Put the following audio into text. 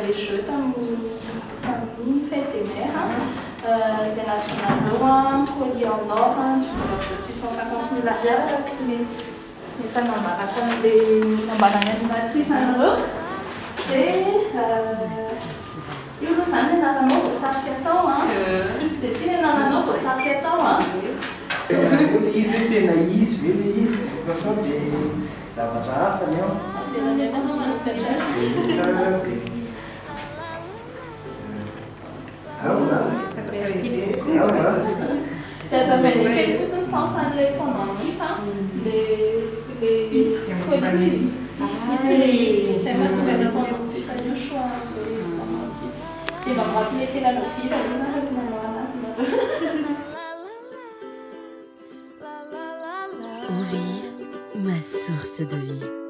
Lecheux, famille, fête et mère. C'est national Laurent, collier en or, de 650 000 arrières, les femmes en marathon, animatrices en Europe. Et eu sana na novo sarquetão, Tetinha na novo sarquetão. Tena izy, velo izy, fa dia zavatra hafa ny ao. Tsara Dessa vez, ele foi responsável econômica, les sistemas produtivos no choix. Et va me rappeler que la fille, elle Eau vive, ma source de vie.